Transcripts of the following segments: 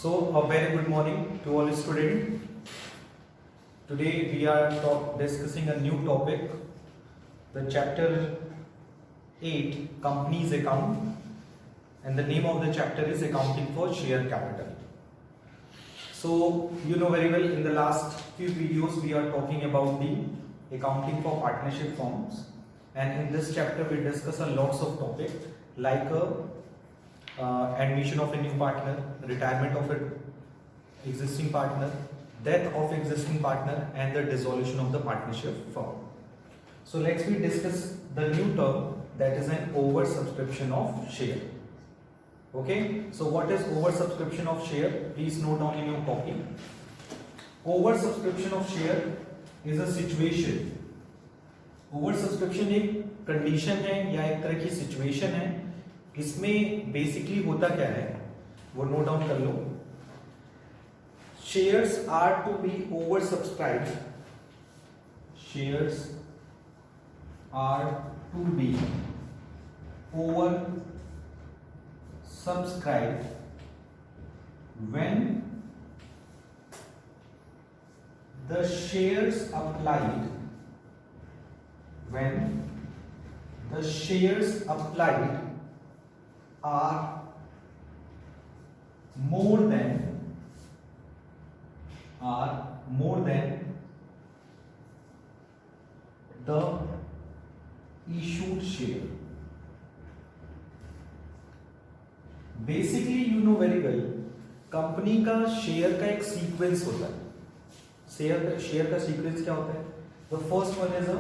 So, a very good morning to all students. Today we are discussing a new topic, the chapter 8, Companies Account, and the name of the chapter is Accounting for Share Capital. So, you know very well, in the last few videos we are talking about the accounting for partnership firms, and in this chapter we discuss a lots of topics like admission of a new partner, retirement of an existing partner, death of existing partner, and the dissolution of the partnership firm. So let's we discuss the new term, that is an oversubscription of share. Okay, so what is oversubscription of share? Please note down in your copy. Oversubscription of share is a situation. Oversubscription एक condition है या एक तरह की situation है. इसमें basically होता क्या है वो नोट डाउन कर लो. Shares are to be over subscribe. Shares are to be over subscribe when the shares applied are more than the issued share. Basically you know very well, company का share का एक sequence होता है. Share का sequence क्या होता है? The first one is a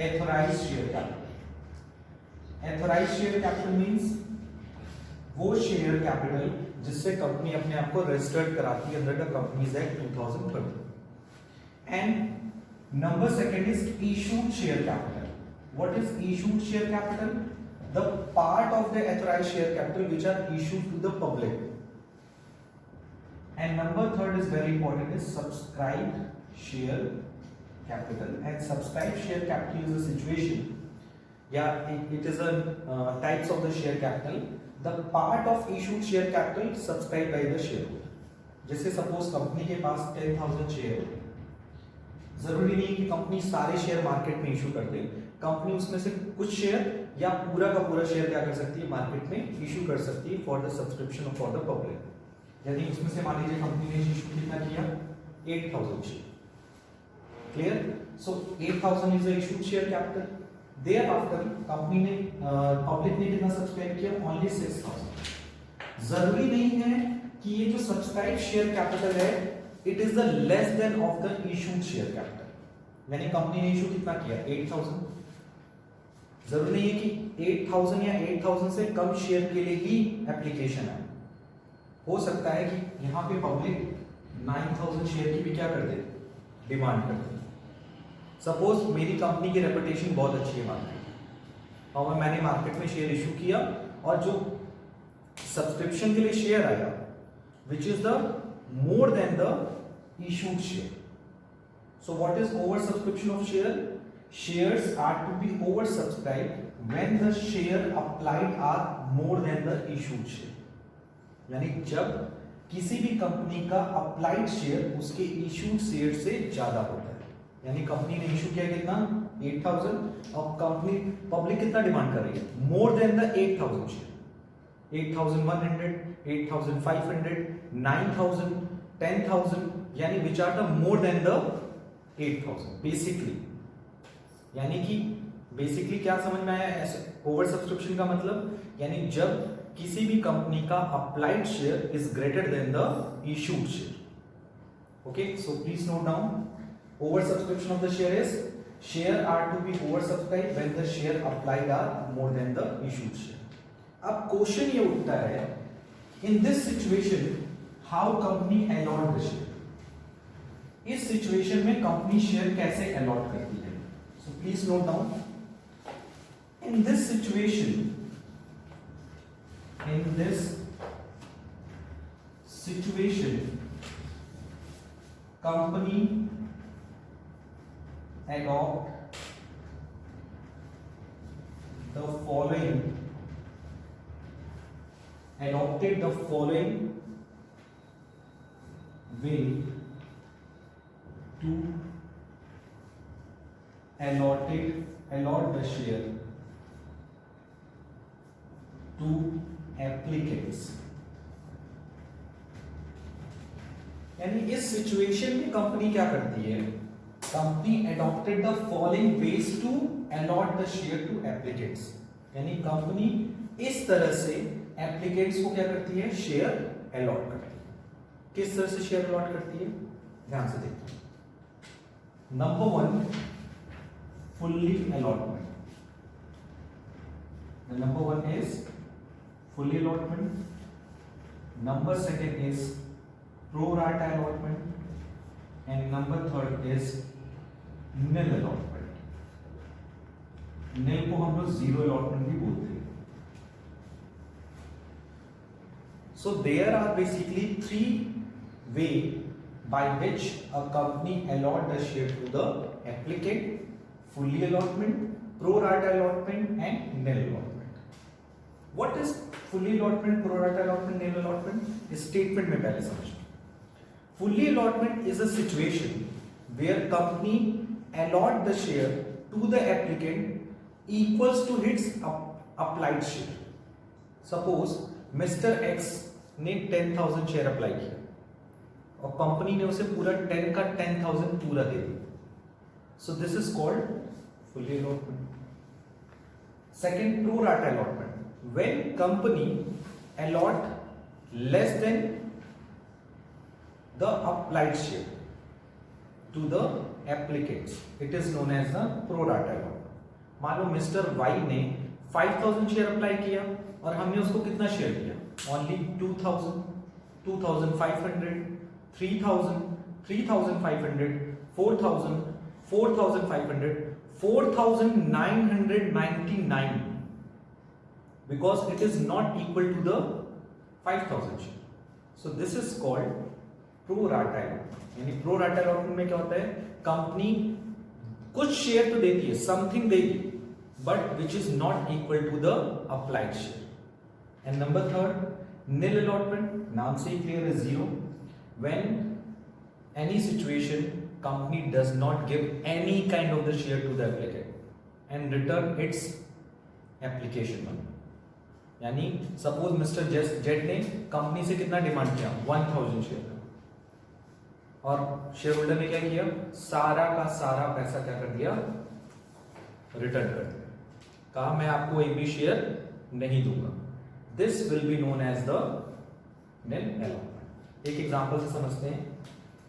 authorised share capital. Authorised share capital means वो शेयर कैपिटल जिससे कंपनी अपने आप को रजिस्टर्ड कराती है under the company's act 2013. And number second is issued share capital. What is issued share capital? The part of the authorized share capital which are issued to the public. And number third is very important, is subscribed share capital. And subscribed share capital is a situation, it is a types of the share capital, the part of issued share capital subscribed by the shareholder. जैसे suppose company के पास 10,000 share, जरूरी नहीं कि company सारे share market में issue कर दे. Company उसमें से कुछ शेयर या पूरा का पूरा शेयर क्या कर सकती है, मार्केट में इशू कर सकती है for the subscription for the public. यदि उसमें से मान लीजिए कंपनी ने इशू कितना किया, 8,000 share. Clear? So 8,000 is the issued share capital. Thereafter company ने पब्लिक ने कितना सब्सक्राइब किया, ओनली 6,000. जरूरी नहीं है कि ये जो सब्सक्राइब शेयर कैपिटल है it is the less than of the issued share capital. यानी कंपनी ने इशू कितना किया, 8,000. जरूरी नहीं है कि 8,000 या 8,000 से कम शेयर के लिए ही एप्लीकेशन है. हो सकता है कि यहां पे पब्लिक 9,000 शेयर की भी क्या कर दे, डिमांड कर दे. सपोज मेरी कंपनी की रेपुटेशन बहुत अच्छी है मार्केट में और मैंने मार्केट में शेयर इशू किया और जो सब्सक्रिप्शन के लिए शेयर आया which is the more than the issued share. So what is over subscription of share? Shares are to be oversubscribed when the share applied are more than the issued share. यानी जब किसी भी company का applied share उसके issued share से ज्यादा होता है. यानी कंपनी ने इशू किया कितना, 8,000, और कंपनी पब्लिक कितना डिमांड कर रही है, मोर देन द 8,000 शेयर. 8,100, 8,500, 9,000, 10,000, यानी which are the more than the 8,000. Basically यानी कि बेसिकली क्या समझ में आया ऐसे ओवर सब्सक्रिप्शन का मतलब? यानी जब किसी भी कंपनी का applied share is greater than the issued share. Okay, so please note down. Over subscription of the share is share are to be over subscribe when the share applied are more than the issued share. अब question ये उठता है, in this situation how company allot the share. इस situation में company share कैसे allot करती है? So please note down, in this situation, company adopt the following adopted the following will to allot the share to applicants। यानी इस situation में company क्या करती है, company adopted the following ways to allot the share to applicants। यानी company इस तरह से एप्लीकेंट्स को क्या करती है, शेयर अलॉट करती है। किस तरह से शेयर अलॉट करती है, ध्यान से देखिए। Number 1, fully allotment. Number 1 is fully allotment, number 2 is pro rata allotment and number 3 is nil allotment. Nil को हम लोग जीरो अलॉटमेंट भी बोलते हैं। So there are basically 3 ways by which a company allot the share to the applicant: fully allotment, pro rata allotment and nil allotment। What is fully allotment, pro rata allotment, nil allotment? इस statement में पहले समझो। Fully allotment is a situation where company allot the share to the applicant equals to its applied share। Suppose Mr. X ने 10,000 share apply किया और company ने उसे पूरा 10 का 10,000 पूरा दे दिया। So this is called fully allotment. Second, pro rata allotment, when company allot less than the applied share to the applicants, it is known as the pro rata allotment. मान लो मिस्टर वाई ने 5,000 share apply किया और हमने उसको कितना share दिया, only 2,000, 2,500, 3,000, 3,500, 4,000, 4,500, 4,999, because it is not equal to the 5,000 share। So this is called pro rata allotment। यानी pro rata allotment में क्या होता है, कंपनी कुछ शेयर तो देती है, समथिंग देगी, but which is not equal to the applied share। And number 3, nil allotment, नाम से ही clear is zero। When any situation company does not give any kind of the share to the applicant and return its application money। यानी suppose Mr. Jet ने company से कितना demand किया, 1,000 share का, और share holder ने क्या किया, सारा का सारा पैसा क्या कर दिया, रिटर्न कर दिया, कहा मैं आपको एक भी शेयर नहीं दूंगा। This will be known as the nil allotment। एक एग्जांपल से समझते हैं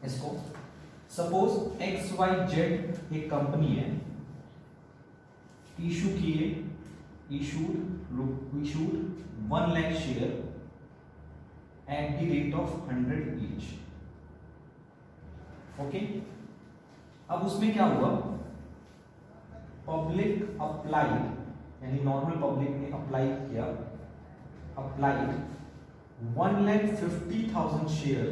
इसको। सपोज XYZ एक कंपनी है, इशू किए, issued 1 lakh share at the rate of 100 each. Okay, अब उसमें क्या हुआ, पब्लिक अप्लाइड, यानी नॉर्मल पब्लिक ने अप्लाई किया, applied 1,50,000 share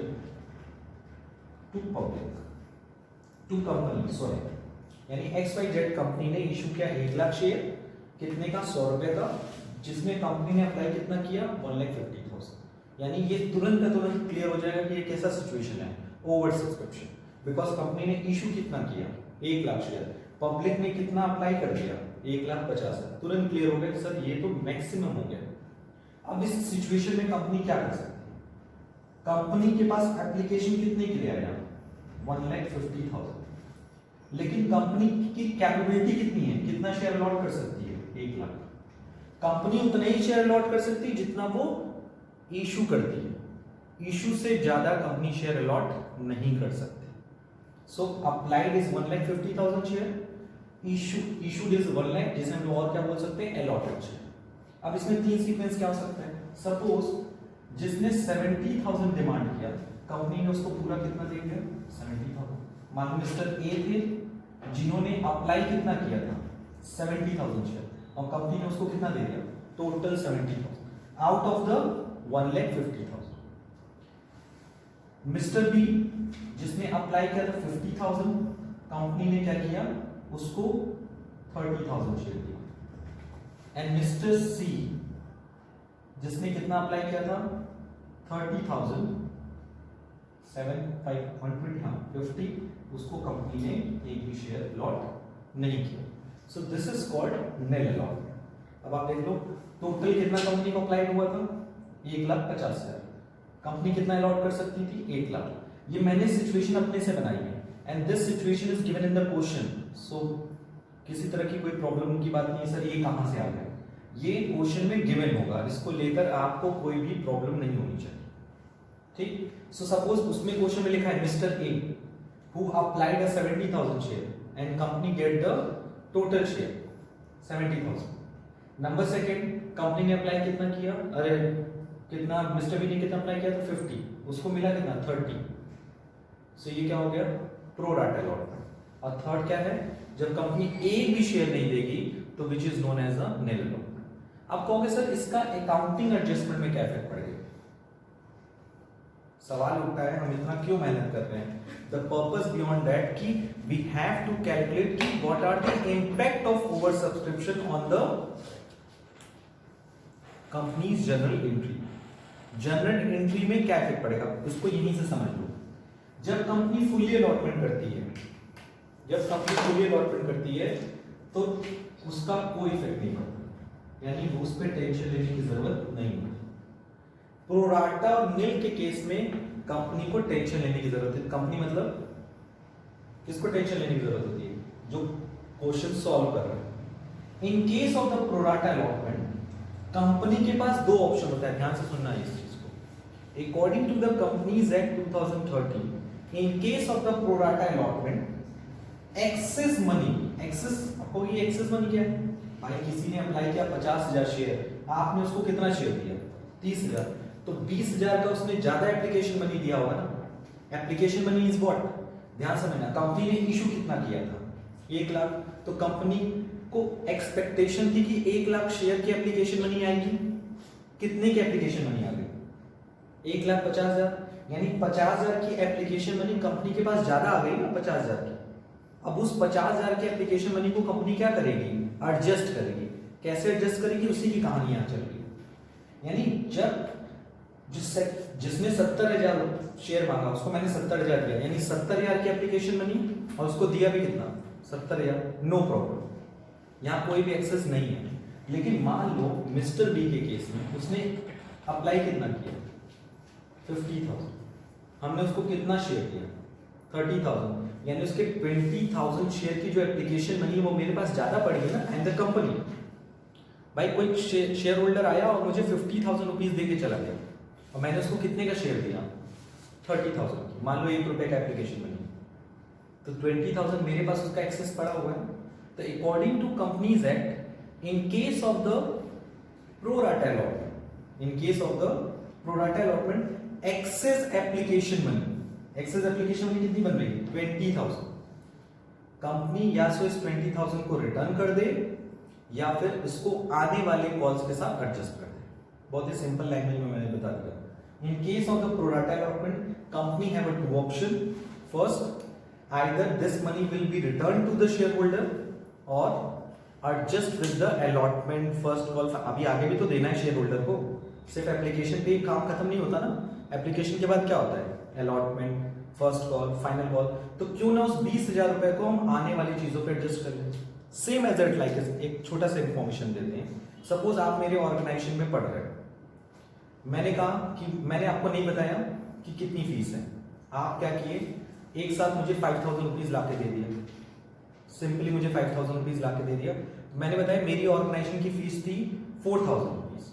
to public, to company, sorry। यानी XYZ कंपनी ने इशू किया 1 लाख शेयर, कितने का, 100 रुपए का, जिसमें कंपनी ने अप्लाई कितना किया, 1,50,000। यानी ये तुरंत क्लियर हो जाएगा कि ये कैसा सिचुएशन है, ओवर सब्सक्रिप्शन। बिकॉज कंपनी ने इशू कितना किया, 1 लाख शेयर, पब्लिक ने कितना अप्लाई कर दिया, 1,50,000। तुरंत क्लियर हो गया कि सर ये तो मैक्सिमम हो गया। अब इस सिचुएशन में कंपनी क्या कर सकती है, कंपनी के पास एप्लीकेशन कितने के लिए आया, 1,50,000, लेकिन कंपनी की कैपेबिलिटी कितनी है, कितना शेयर अलॉट कर सकती है, 1 लाख। कंपनी उतना ही शेयर अलॉट कर सकती है जितना वो इशू करती है, इशू से ज्यादा कंपनी शेयर अलॉट नहीं कर सकती। So applied is 1,50,000 share, issued is 1 lakh, जिसे हम और क्या बोल सकते हैं, अलॉटेड शेयर। अब इसमें 3 सीक्वेंस क्या हो सकते हैं। सपोज जिसने 70,000 डिमांड किया, कंपनी ने उसको पूरा कितना दे दिया, 70,000। मान लो मिस्टर ए थे जिन्होंने अप्लाई कितना किया था, 70,000 शेयर, और कंपनी ने उसको कितना दे दिया, total 70,000 out of the 1,50,000। Mister B जिसने अप्लाई किया था 50,000, कंपनी ने क्या किया, उसको 30,000 शेयर दिया। एंड मिस्टर सी जिसने कितना अप्लाई किया था, 30,000, 50, उसको कंपनी ने एक भी शेयर अलॉट नहीं किया। सो this is called nail allotment. अब आप देख लो टोटल कितना कंपनी को अप्लाइड हुआ था, 1,50,000। कंपनी कितना अलॉट कर सकती थी, 1 लाख। ये मैंने सिचुएशन अपने से बनाई है and this situation is given in the question. So किसी तरह की कोई प्रॉब्लम की बात नहीं है सर ये कहां से आ गया, ये क्वेश्चन में गिवन होगा, इसको लेकर आपको कोई भी प्रॉब्लम नहीं होनी चाहिए, ठीक। सो सपोज उसमें क्वेश्चन में लिखा है mister A who applied a 70,000 share and company get the total share 70,000। Number second, company ने अप्लाई कितना किया, अरे कितना मिस्टर बी ने कितना अप्लाई किया था 50, उसको मिला कितना 30। सो ये क्या हो गया, प्रो राटा अलॉटमेंट। और थर्ड क्या है, जब कंपनी एक भी शेयर नहीं देगी तो which is known as a nil allotment. आप कहोगे सर इसका अकाउंटिंग एडजस्टमेंट में क्या इफेक्ट पड़ेगा, सवाल उठता है हम इतना क्यों मेहनत कर रहे हैं। द पर्पस बियॉन्ड दैट कि वी हैव टू कैलकुलेट कि what are the impact of over subscription on the company's general entry. General entry में क्या इफेक्ट पड़ेगा उसको यहीं से समझ लो। जब कंपनी फुली अलॉटमेंट करती है, जब कंपनी फुली अलॉटमेंट करती है तो उसका कोई इफेक्ट नहीं पड़ता, यानी उस पर टेंशन लेने की जरूरत नहीं होती। प्रोराटा और निल के केस में कंपनी को टेंशन लेने की जरूरत है। कंपनी मतलब किसको टेंशन लेने की जरूरत होती है, जो क्वेश्चन सॉल्व कर रहे हैं। इन case of the pro rata allotment company के पास दो ऑप्शन होता है, ध्यान से सुनना है इस चीज को। According to the company's act 2013, in case of the pro rata allotment excess money, excess आपको ये एक्सेस मनी क्या है, भाई किसी ने अप्लाई किया 50,000 शेयर, आपने उसको कितना शेयर दिया 30,000, तो 20,000 का उसने ज्यादा एप्लीकेशन मनी दिया होगा ना। एप्लीकेशन मनी इज व्हाट, ध्यान समझना, कंपनी ने इशू कितना किया था 1 लाख, तो कंपनी को एक्सपेक्टेशन थी कि 1 लाख शेयर की एप्लीकेशन मनी आएगी। कितने की एप्लीकेशन मनी आ गई 1,50,000, यानी 50,000 की एप्लीकेशन मनी कंपनी के पास ज्यादा आ गई ना 50,000 की। अब उस 50,000 की एप्लीकेशन मनी को कंपनी क्या करेगी, एडजस्ट करेगी। कैसे एडजस्ट करेगी, उसी की कहानी यहां चल रही है। यानी जब जिसने 70,000 शेयर मांगा उसको मैंने 70,000 दिया, यानी 70,000 की एप्लीकेशन मनी और उसको दिया भी कितना 70,000, नो प्रॉब्लम, यहां कोई भी एक्सेस नहीं है। लेकिन मान लो मिस्टर बी के केस में उसने अप्लाई कितना किया 50,000, हमने उसको कितना शेयर दिया 30,000, यानी उसके 20,000 शेयर की जो एप्लीकेशन मनी है वो मेरे पास ज्यादा पड़ी है ना। एंड द कंपनी, भाई कोई शेयर होल्डर आया और मुझे 50,000 रुपीज दे के चला गया और मैंने उसको कितने का शेयर दिया 30,000 की, मान लो 1 रुपए का एप्लीकेशन मनी, तो 20,000 मेरे पास उसका एक्सेस पड़ा हुआ है। तो according to companies act, in case of the pro rata allotment, in case of the pro rata allotment excess application money, excess application money कितनी बन रही है 20,000, कंपनी या तो इस 20,000 को रिटर्न कर दे या फिर इसको आने वाले कॉल्स के साथ एडजस्ट कर दे। बहुत ही सिंपल लैंग्वेज में मैंने बता दिया। In case of the pro rata allotment, company have a two option. First, either this money will be returned to the shareholder or adjust with the allotment first call। अभी आगे भी तो देना है शेयर होल्डर को, सिर्फ application पे काम खत्म नहीं होता ना। एप्लीकेशन के बाद क्या होता है, allotment, first call, final call. तो क्यों ना उस 20,000 रुपए को हम आने वाली चीजों पे एडजस्ट कर लें। सेम एज इट लाइक, एक छोटा सा इंफॉर्मेशन देते हैं। सपोज आप मेरे ऑर्गेनाइजेशन में पढ़ रहे हो, मैंने कहा कि मैंने आपको नहीं बताया कि कितनी फीस है, आप क्या किए एक साथ मुझे 5,000 रुपीज ला के दे दिया, सिंपली मुझे 5,000 रुपीज ला के दे दिया। मैंने बताया मेरी ऑर्गेनाइजेशन की फीस थी 4,000 रुपीज,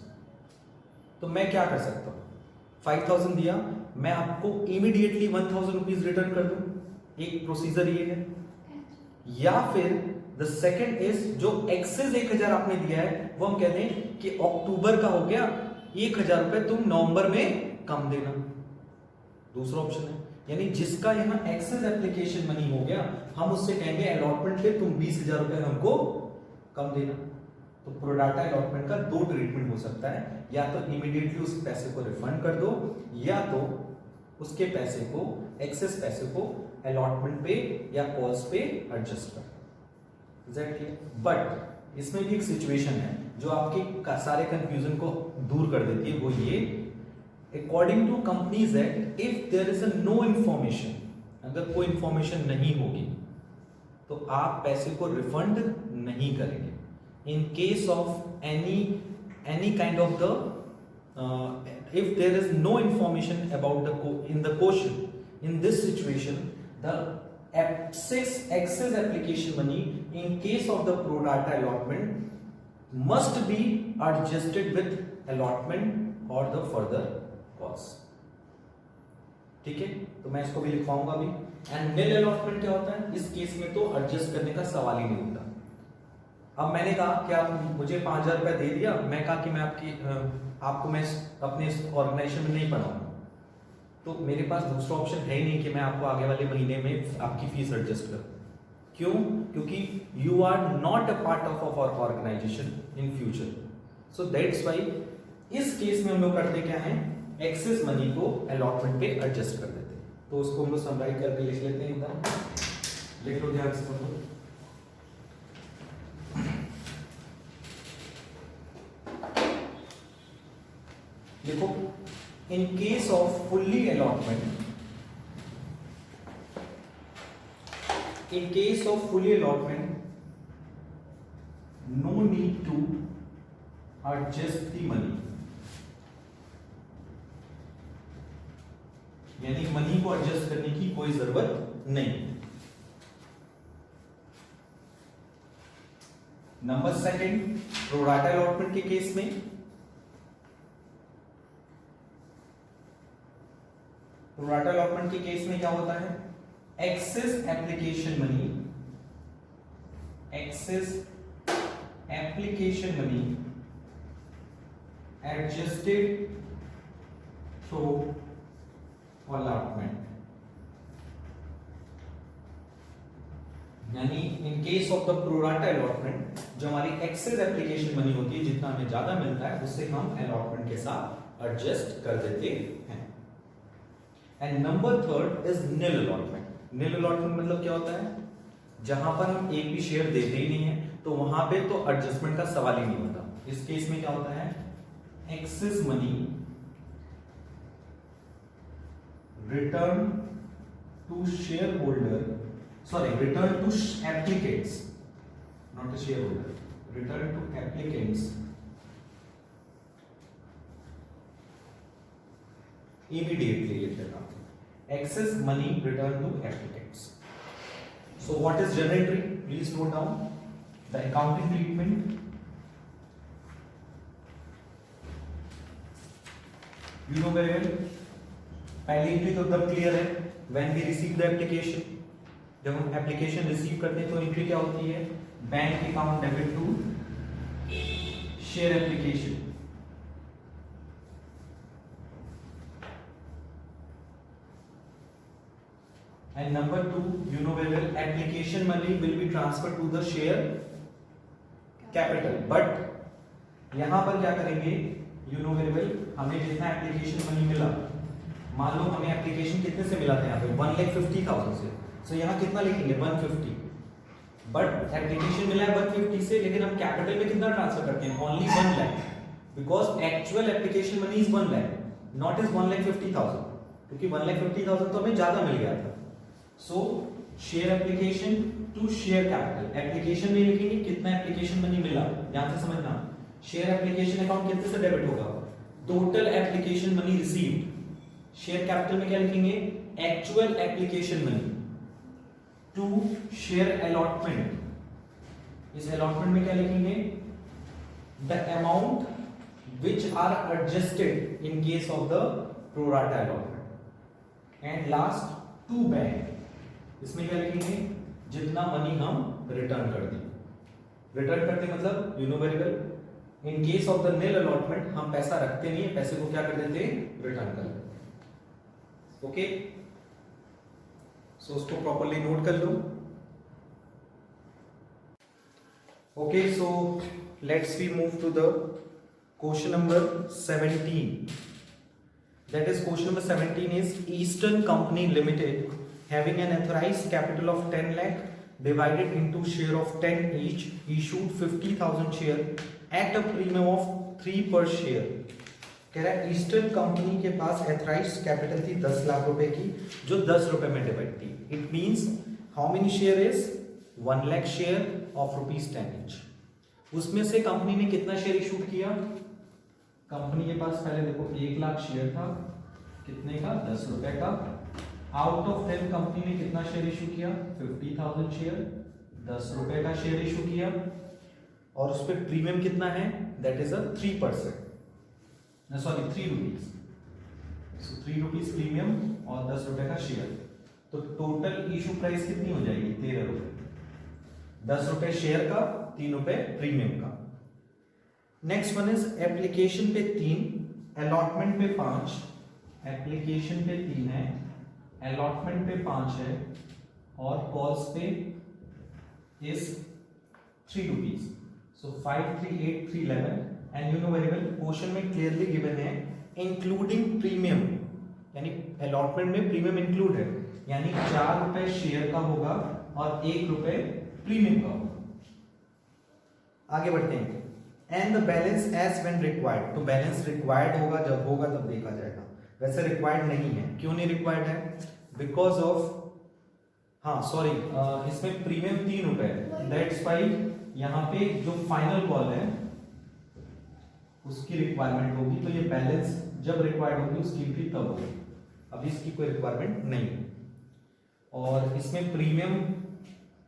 तो मैं क्या कर सकता हूँ 5,000 दिया, मैं आपको इमीडिएटली 1,000 रुपीज रिटर्न कर दूं, एक प्रोसीजर ये है। या फिर द सेकेंड इज जो एक्सेस 1,000 आपने दिया है वो हम कहते हैं कि अक्टूबर का हो गया, 1,000 रुपए तुम नवंबर में कम देना, दूसरा ऑप्शन है। यानी जिसका यहाँ एक्सेस एप्लीकेशन मनी हो गया, हम उससे कहेंगे अलॉटमेंट पे तुम 20,000 रुपए हमको कम देना। तो प्रोडाटा अलॉटमेंट का दो ट्रीटमेंट हो सकता है, या तो इमीडिएटली उस पैसे को रिफंड कर दो, या तो उसके पैसे को, एक्सेस पैसे को अलॉटमेंट पे या कॉल्स पे एडजस्ट कर। बट इसमें भी एक सिचुएशन है जो आपके सारे कंफ्यूजन को दूर कर देती है, वो ये according to companies act if there is a no information, अगर कोई इंफॉर्मेशन नहीं होगी तो आप पैसे को रिफंड नहीं करेंगे। इन case of any kind of the if there is no information about in the question, in this situation the excess application money in case of the pro rata allotment must be adjusted with allotment or the further cost। ठीक है, तो मैं इसको भी लिखवाऊंगा अभी। And nil allotment क्या होता है, इस केस में तो एडजस्ट करने का सवाल ही नहीं होता। अब मैंने कहा कि आप मुझे 5,000 रुपया दे दिया, मैं कहा कि मैं आपको मैं अपने ऑर्गेनाइजेशन में नहीं पढ़ाऊंगा, तो मेरे पास दूसरा ऑप्शन है ही नहीं कि मैं आपको आगे वाले महीने में आपकी फीस एडजस्ट करूं। क्यों? क्योंकि you are not a part of our organisation in future, so that's why इस केस में हम लोग करते क्या है, एक्सेस मनी को अलॉटमेंट पे एडजस्ट कर देते हैं। तो उसको हम लोग समराइज करके लिख लेते हैं, एकदम लिख लो ध्यान से। देखो, in case of fully allotment, in case of fully allotment, no need to adjust the money, यानी मनी को एडजस्ट करने की कोई जरूरत नहीं। Number second, pro rata allotment के केस में प्रो राटा अलॉटमेंट के केस में क्या होता है, excess application money adjusted through allotment, यानी in case of the pro rata allotment जो हमारी एक्सेस एप्लीकेशन मनी होती है, जितना हमें ज्यादा मिलता है उससे हम अलॉटमेंट के साथ एडजस्ट कर देते हैं। And number third is nil allotment. Nil allotment मतलब क्या होता है, जहां पर हम एक भी शेयर देते ही नहीं है तो वहां पे तो एडजस्टमेंट का सवाल ही नहीं होता। इस केस में क्या होता है, excess money return to shareholder, return to applicants, not the shareholder, return to applicants immediately, excess money return to applicants। So what is journal entry? Please note down the accounting treatment, you know very well। पहली entry तो एकदम clear है, when we receive the application, जब हम application receive करते हैं तो entry क्या होती है, bank account debit to share application. And number 2, you know very well, application money will be transfer to the share capital. But यहां पर क्या करेंगे, यू नो वेरी वेल, हमें जितना एप्लीकेशन मनी मिला, मान लो हमें एप्लीकेशन कितने से मिला था, यहाँ पे 1,50,000 से, सो यहाँ कितना लिखेंगे 150, बट एप्लीकेशन मिला है 150 से, लेकिन हम कैपिटल में कितना ट्रांसफर करते हैं, only 1 lakh, because actual application money is 1 lakh, not is 1,50,000, क्योंकि 1,50,000 तो हमें ज्यादा मिल गया था। So share application to share capital, application में लिखेंगे कितना एप्लीकेशन मनी मिला, ध्यान से समझना। शेयर एप्लीकेशन अकाउंट कितने से डेबिट होगा, total application money received. Share capital में क्या लिखेंगे, actual application money to share allotment, इस अलॉटमेंट में क्या लिखेंगे, the amount which are adjusted in case of the pro rata allotment. And last to bank, इसमें क्या लिखेंगे, जितना मनी हम रिटर्न कर दें। रिटर्न करते मतलब you know very well, in case of the nil allotment हम पैसा रखते नहीं है, पैसे को क्या कर देते हैं, रिटर्न कर देते। ओके, सो उसको प्रॉपर्ली नोट कर लो। Okay, so let's we move to the question number 17। That is question number 17 is Eastern company limited having an authorized capital of 10 lakh divided into share of 10 each issued 50,000 share at a premium of 3 per share कह रहा है eastern company के पास एथराइज्ड capital थी 10 लाख रुपए की, जो 10 रुपए में डिवाइड थी। It means how many share is 1 lakh share of ₹10 each। उसमें से कंपनी ने कितना शेयर इशू किया? कंपनी के पास पहले देखो 1 लाख शेयर था, कितने का? 10 रुपए का। आउट ऑफ 10 कंपनी ने कितना शेयर इशू किया? 50,000 शेयर, 10 रुपए का शेयर इशू किया, और उस पर प्रीमियम कितना है? That is 3%, sorry 3 rupees. So 3 rupees premium और 10 रुपए का शेयर, तो टोटल इशू प्राइस कितनी हो जाएगी? 13 रुपए। 10 रुपए शेयर का, 3 रुपए प्रीमियम का। नेक्स्ट वन इज एप्लीकेशन पे 3, अलॉटमेंट पे 5। एप्लीकेशन पे 3 है, अलॉटमेंट पे 5 है, और कॉल्स पे is 3 rupees. So 5, 3, 8, 3, 11, and you know very well question में क्लियरली गिवन है इंक्लूडिंग प्रीमियम, यानी अलॉटमेंट में प्रीमियम इंक्लूड है, यानी 4 रुपए शेयर का होगा और 1 रुपए प्रीमियम का होगा। आगे बढ़ते हैं। And the balance as when required, तो बैलेंस रिक्वायर्ड होगा, जब होगा तब देखा जाएगा। वैसे रिक्वायर्ड नहीं है, क्यों नहीं रिक्वायर्ड है? बिकॉज ऑफ, हाँ सॉरी, इसमें प्रीमियम 3 रुपए है, दैट्स वाई यहाँ पे जो फाइनल कॉल है उसकी रिक्वायरमेंट होगी, तो ये बैलेंस जब रिक्वायर्ड होगी उसकी एंट्री तब होगी। अभी इसकी कोई रिक्वायरमेंट नहीं है। और इसमें प्रीमियम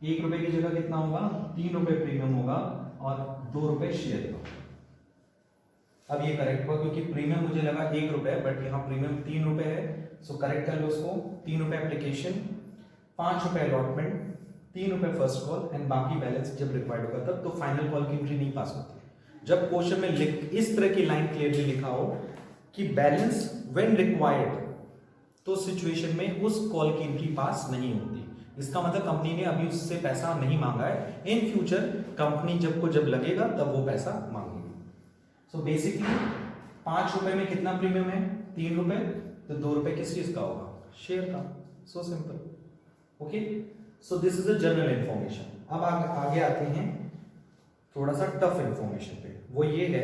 1 रुपए की जगह कितना होगा? 3 रुपए प्रीमियम होगा और 2 रुपए शेयर का। अब ये करेक्ट हुआ क्योंकि प्रीमियम मुझे लगा 1 रुपए, बट यहाँ प्रीमियम 3 रुपए है, सो करेक्ट कर लो उसको। 3 रुपए एप्लीकेशन, 5 रुपए अलॉटमेंट, 3 रुपए फर्स्ट कॉल, एंड बाकी बैलेंस जब रिक्वायर्ड होगा तब। तो फाइनल कॉल की एंट्री नहीं पास होती जब क्वेश्चन में इस तरह की लाइन क्लियरली लिखा हो कि बैलेंस व्हेन रिक्वायर्ड, तो सिचुएशन में उस कॉल की एंट्री पास नहीं होती। इसका मतलब कंपनी ने अभी उससे पैसा नहीं मांगा है, इन फ्यूचर कंपनी जब लगेगा तब वो पैसा मांगेगी। सो बेसिकली 5 रुपए में कितना प्रीमियम है? 3 रुपए, तो 2 रुपए किस चीज का होगा? शेयर का। So simple. Okay, so this is a general information. अब आगे आते हैं थोड़ा सा टफ इंफॉर्मेशन पे। वो ये है,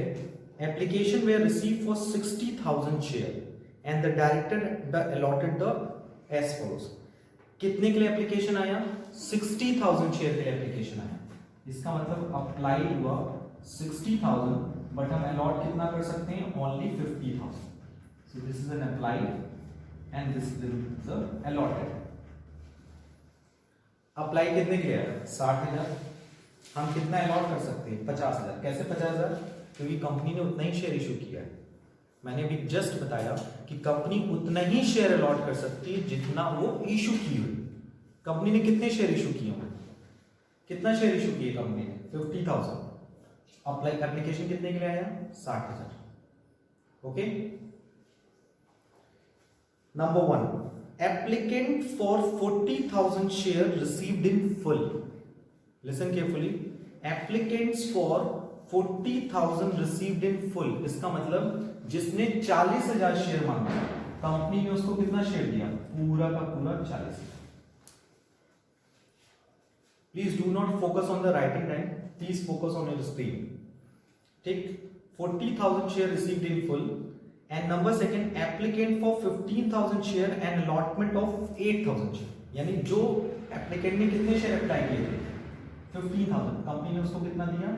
application were receive for 60,000 share and the director allotted the as follows. कितने के लिए एप्लीकेशन आया? 60,000 शेयर के लिए एप्लीकेशन आया। इसका मतलब अप्लाई हुआ 60,000, बट हम अलॉट कितना कर सकते हैं? Only 50,000। So this is an apply and this is allotted. Apply कितने के लिए आया? 60,000। हम कितना अलॉट कर सकते हैं? 50,000। कैसे 50,000? क्योंकि कंपनी ने उतना ही शेयर इशू किया है। मैंने अभी जस्ट बताया कि कंपनी उतना ही शेयर अलॉट कर सकती है जितना वो इशू की हुई। कंपनी ने कितने शेयर इशू किए हुए? कितना शेयर इशू किए कंपनी ने? 50,000। अप्लाई एप्लीकेशन कितने के लिए आया? 60,000। Okay, number 1, applicant for 40,000 share received in full. Listen carefully, applicants for 40,000 received in full. इसका मतलब जिसने 40,000 शेयर मांगा, कंपनी ने उसको कितना शेयर दिया? पूरा का पूरा 40,000। Please do not focus on the writing time, please focus on your screen. ठीक, 40,000 share received in full, and number second, applicant for 15,000 share and allotment of 8,000 share. यानी जो एप्लीकेंट ने कितने शेयर अप्लाई किए थे? 15,000। कंपनी ने उसको कितना दिया?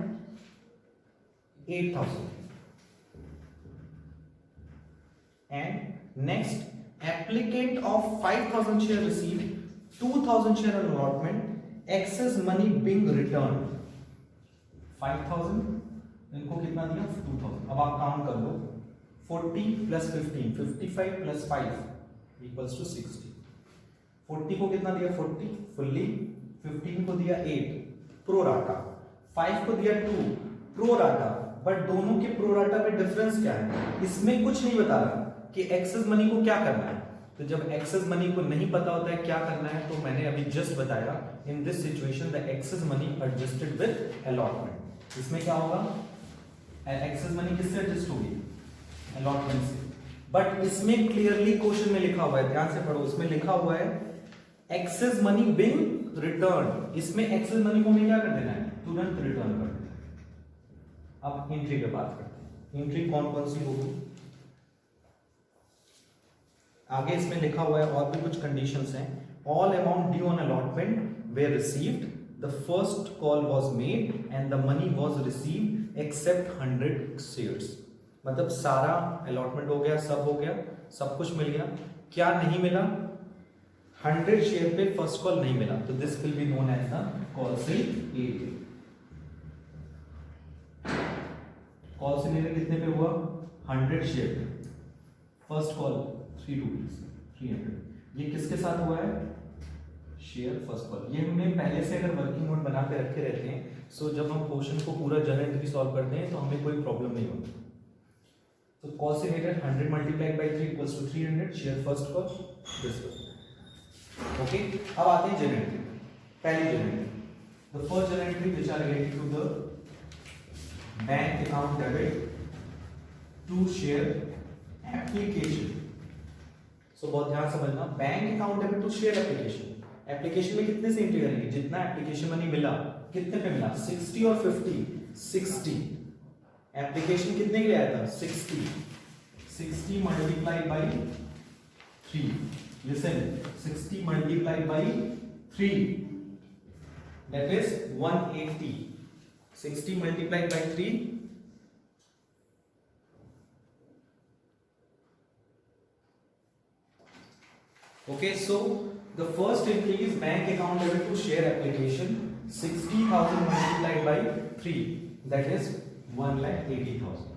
8,000। And next, applicant of 5,000 share receive 2,000 share allotment, excess money being return. 5,000, इनको कितना दिया? 2,000। अब आप काउंट कर लो, 40 प्लस 15, 55 प्लस 5 इक्वल्स टू 60। 40 को कितना दिया? 40 फुल्ली, 15 को दिया 8 प्रो राटा, 5 को दिया 2 प्रो राटा, बट दोनों के प्रो राटा में डिफरेंस क्या है? इसमें कुछ नहीं बता रहा कि एक्सेस मनी को क्या करना है। तो जब एक्सेस मनी को नहीं पता होता है क्या करना है, तो मैंने अभी जस्ट बताया, इन this situation the excess money adjusted with allotment. इसमें क्या होगा? एक्सेस मनी किससे एडजस्ट होगी? अलॉटमेंट से। बट इसमें क्लियरली क्वेश्चन में लिखा हुआ है, ध्यान से पढ़ो, इसमें लिखा हुआ है एक्सेस मनी बिंग रिटर्न। इसमें एक्सेस मनी को हमें क्या कर देना है? तुरंत रिटर्न कर देना है। अब एंट्री पे बात करते हैं। एंट्री कौन कौन सी होगी? आगे इसमें लिखा हुआ है और भी कुछ कंडीशंस हैं. All amount due on allotment were received, the first call was made and the money was received except 100 shares. मतलब सारा अलॉटमेंट हो गया, सब हो गया, सब कुछ मिल गया. क्या नहीं मिला? 100 शेयर पे फर्स्ट कॉल नहीं मिला. तो this will be known as the call sale. Call sale कितने पे हुआ? 100 शेयर पे. First call 3 rupees 300. ये किसके साथ हुआ है? Share first call. ये हमने पहले से अगर वर्किंग नोट बना के रखे रहते हैं, सो जब हम क्वेश्चन को पूरा जर्नल एंट्री सॉल्व करते हैं तो हमें कोई प्रॉब्लम नहीं होती. तो कॉल से related 100 multiplied by 3 equals to 300 share first call. This one. Okay, अब आते हैं जर्नल एंट्री. पहली journal entry, the first journal entry which are related to the bank account debit to share application. So बहुत ध्यान समझना, bank account debit to share application. Application में कितने से एंट्री करेंगे? जितना एप्लीकेशन मनी मिला. कितने पे मिला? 60 और 50. 60. एप्लीकेशन कितने के लिए आया था? 60. 60 multiply by 3. Listen, 60 multiply by 3 that is 180. 60 multiplied by 3 okay. So the first entry is bank account debit to share application 60,000 multiplied by 3 that is 1,80,000.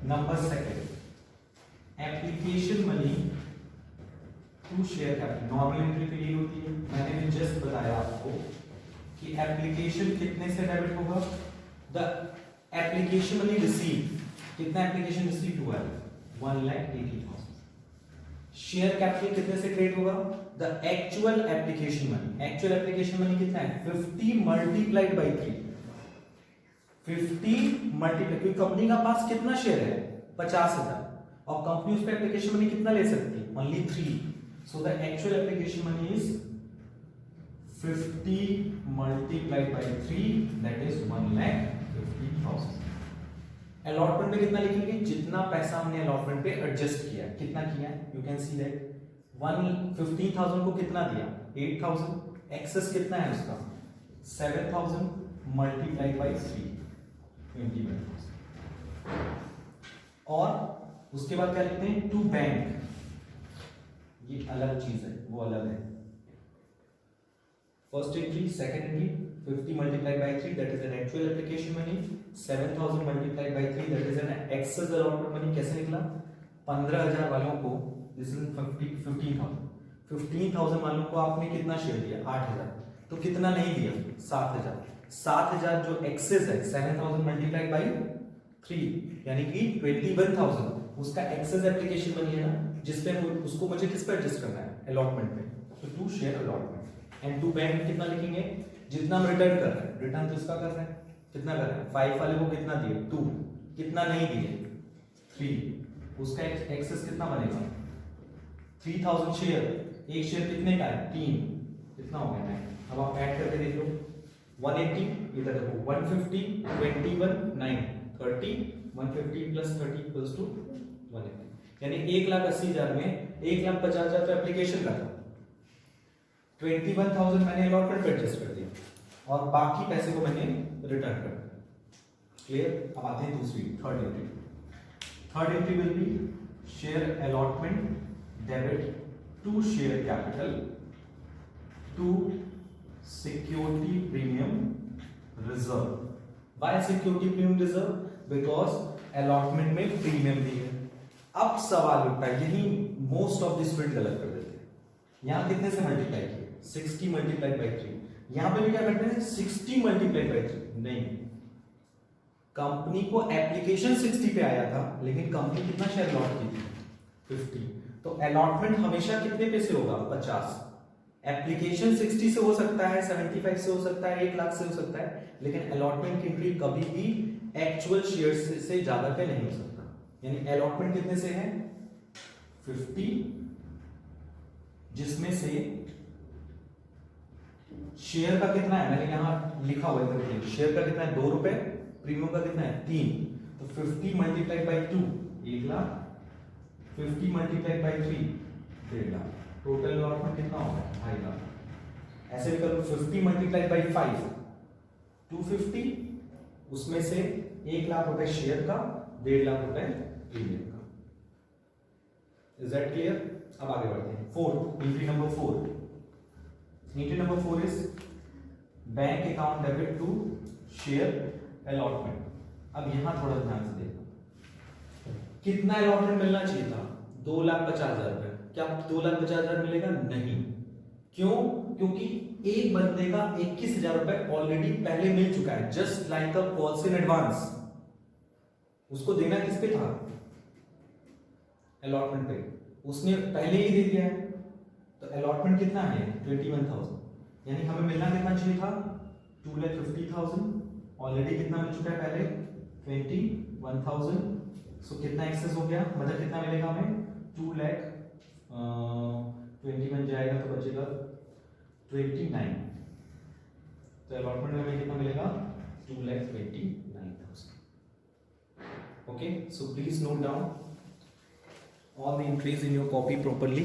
Number second, application money to share capital. Normal entry पे ये होती है. मैंने भी just बताया आपको कि application कितने से डेबिट होगा? The application money receive. कितना एप्लीकेशन रिसीव हुआ है? 1,80,000. शेयर कैपिटल कितने से क्रिएट होगा? The actual application money. Actual application money कितना है? 50 मल्टीप्लाइड बाई 3. 50 मल्टीप्लाई, क्योंकि कंपनी का पास कितना शेयर है? 50,000. और कंपनी उस पर एप्लीकेशन मनी कितना ले सकती है? Only 3. So the actual application money is 50 multiplied by 3 that is 1,50,000. Allotment में कितना लिखेंगे? जितना पैसा हमने allotment पे adjust किया. कितना किया? You can see that 15,000 को कितना दिया? 8,000. Excess कितना है उसका? 7,000 multiplied by 3 21,000. और उसके बाद क्या लिखते हैं? To bank. ये अलग चीज है, वो अलग है. First entry, second entry 50 multiplied by 3 that is an actual application money. 7,000 multiplied by 3 that is an excess allotment money. कैसे निकला? 15,000 वालों को दिस इज 15,000. 15,000 वालों को आपने कितना शेयर दिया? 8,000. तो कितना नहीं दिया? 7,000. 7,000 जो एक्सेस है 7,000 मल्टीप्लाइड बाय 3 यानी कि 21,000 उसका एक्सेस एप्लीकेशन मनी है ना, जिसपे उसको मुझे किस पे एडजस्ट करना है? अलॉटमेंट पे. तो to share allotment. And to bank कितना लिखेंगे? जितना हम रिटर्न कर रहे हैं. रिटर्न तो इसका कर रहे हैं. कितना कर रहे हैं? 5 वाले को कितना दिए? 2. कितना नहीं दिए? 3. उसका एक्सेस कितना बनेगा? 3,000 शेयर. एक शेयर कितने का है? 3. कितना हो गया? 9. अब आप ऐड करके देख लो. 180 इधर देखो 150 21 9 30 150 प्लस 30 इक्वल्स टू 180. यानी 1,80,000 में 1,50,000 तो एप्लीकेशन का था. 21,000 मैंने अलॉटमेंट पे एडजस्ट कर दिया और बाकी पैसे को मैंने रिटर्न कर दिया. क्लियर? अब आते हैं दूसरी third entry. Third entry will be share allotment debit to share capital to security premium reserve. By security premium reserve because allotment में प्रीमियम दी है. अब सवाल उठता है, यही मोस्ट ऑफ द स्टूडेंट गलत कर देते हैं. यहां कितने से मल्टीप्लाई किए? 60 मल्टीप्लाइड बाई 3. यहां पे भी क्या करते हैं? 60 मल्टीप्लाइड बाई 3. नहीं, कंपनी को एप्लीकेशन 60 पे आया था लेकिन कंपनी कितना शेयर अलॉट की थी? 50. तो अलॉटमेंट हमेशा कितने पे से होगा? 50. एप्लीकेशन 60 से हो सकता है, 75 से हो सकता है, 1 लाख से हो सकता है, लेकिन अलॉटमेंट की एंट्री कभी भी एक्चुअल शेयर से ज्यादा पे नहीं हो सकता. यानी अलॉटमेंट कितने से है? 50, जिसमें से शेयर का कितना है? मैंने यहां लिखा हुआ है. शेयर का कितना है? 2 रुपए. प्रीमियम का कितना है? 3. तो 50 multiplied by 2 1,50,000 multiplied by 3 1.5 lakh, total allotment कितना होगा 2.5 लाख। ऐसे भी करो 50 मल्टीप्लाइड बाई 5 250, उसमें से 1 लाख रुपए शेयर का, 1.5 लाख रुपए प्रीमियम का। Is that clear? अब आगे बढ़ते हैं। Entry number 4 is bank account debit to share allotment. अब यहां थोड़ा ध्यान से देखो, कितना अलॉटमेंट मिलना चाहिए था 2,50,000 रुपए। क्या 2,50,000 मिलेगा? नहीं। क्यों? क्योंकि एक बंदे का 21,000 रुपए ऑलरेडी पहले मिल चुका है, just like a calls in advance. उसको देना किस पे था? अलॉटमेंट पे। उसने पहले ही दे दिया है, तो अलॉटमेंट कितना है 21,000, यानी हमें मिलना कितना चाहिए था 2,50,000। ऑलरेडी कितना मिल चुका है पहले 21,000। सो कितना एक्सेस हो गया, मतलब कितना मिलेगा हमें 2 लाख 20 बन जाएगा तो बचेगा 29। तो अलॉटमेंट में हमें कितना मिलेगा 2,29,000। Okay, so please note down all the entries in your copy properly.